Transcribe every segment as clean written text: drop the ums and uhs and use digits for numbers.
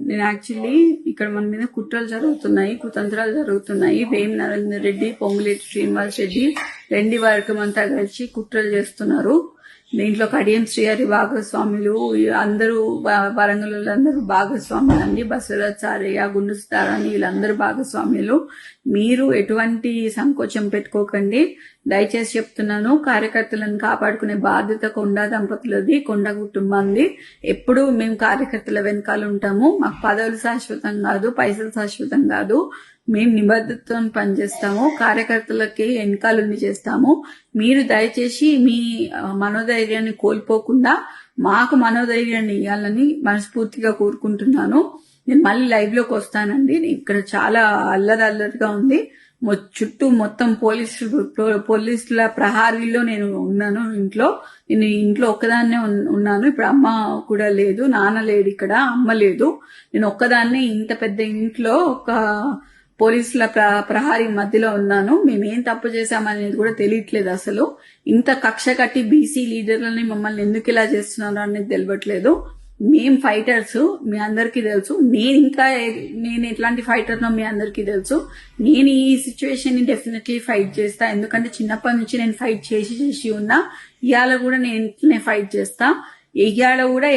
నేను యాక్చువల్లీ ఇక్కడ మన మీద కుట్రలు జరుగుతున్నాయి, కుతంత్రాలు జరుగుతున్నాయి. వేం నరేందర్ రెడ్డి, పొంగులేటి శ్రీనివాస్ రెడ్డి, రెండి వర్గం అంతా కలిసి కుట్రలు చేస్తున్నారు. దీంట్లో కడియం శ్రీహరి భాగస్వాములు, అందరూ వరంగల్ అందరూ భాగస్వాములు అండి. బసవరాజ్ సారయ్య, గుండు సుతారాణి వీళ్ళందరూ భాగస్వాములు. మీరు ఎటువంటి సంకోచం పెట్టుకోకండి. దయచేసి చెప్తున్నాను, కార్యకర్తలను కాపాడుకునే బాధ్యత కొండా దంపతులది, కొండ కుటుంబాన్ని. ఎప్పుడు మేము కార్యకర్తల వెనకాల ఉంటాము. మాకు పదవులు శాశ్వతం కాదు, పైసలు శాశ్వతం కాదు. మేము నిబద్ధతతో పనిచేస్తాము, కార్యకర్తలకి వెనకాలని చేస్తాము. మీరు దయచేసి మీ మనోధైర్యాన్ని కోల్పోకుండా మాకు మనోధైర్యాన్ని ఇవ్వాలని మనస్ఫూర్తిగా కోరుకుంటున్నాను. నేను మళ్ళీ లైవ్ లోకి వస్తానండి. ఇక్కడ చాలా అల్లరిగా ఉంది. చుట్టూ మొత్తం పోలీసుల ప్రహారీలో నేను ఉన్నాను. నేను ఇంట్లో ఒక్కదాన్నే ఉన్నాను. ఇప్పుడు అమ్మ కూడా లేదు, నాన్న లేడు, ఇక్కడ అమ్మ లేదు. నేను ఒక్కదాన్నే ఇంత పెద్ద ఇంట్లో ఒక పోలీసుల ప్రహారీ మధ్యలో ఉన్నాను. మేమేం తప్పు చేశామనేది కూడా తెలియట్లేదు. అసలు ఇంత కక్ష కట్టి బీసీ లీడర్లని మమ్మల్ని ఎందుకు ఇలా చేస్తున్నారు అనేది తెలియట్లేదు. మేం ఫైటర్స్, మీ అందరికీ తెలుసు. నేను ఎట్లాంటి ఫైటర్నో మీ అందరికీ తెలుసు. నేను ఈ సిచ్యువేషన్ ని డెఫినెట్లీ ఫైట్ చేస్తా. ఎందుకంటే చిన్నప్పటి నుంచి నేను ఫైట్ చేసి ఉన్నా. ఇవాళ కూడా నేను ఫైట్ చేస్తా. ఇవాళ కూడా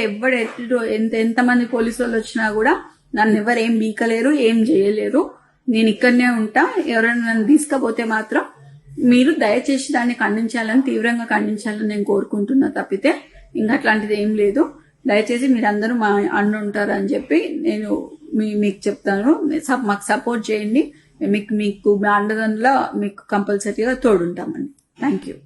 ఎంతమంది పోలీసు వాళ్ళు వచ్చినా కూడా నన్ను ఎవరేం బీకలేరు, ఏం చేయలేరు. నేను ఇక్కడనే ఉంటా. ఎవరైనా నన్ను తీసుకపోతే మాత్రం మీరు దయచేసి దాన్ని ఖండించాలని, తీవ్రంగా ఖండించాలని నేను కోరుకుంటున్నా. తప్పితే ఇంకా అట్లాంటిది ఏం లేదు. దయచేసి మీరందరూ మా అండ ఉంటారు అని చెప్పి నేను మీకు చెప్తాను. మాకు సపోర్ట్ చేయండి. మీకు మీ అండదండలో మీకు కంపల్సరీగా తోడుంటామండి. Thank you.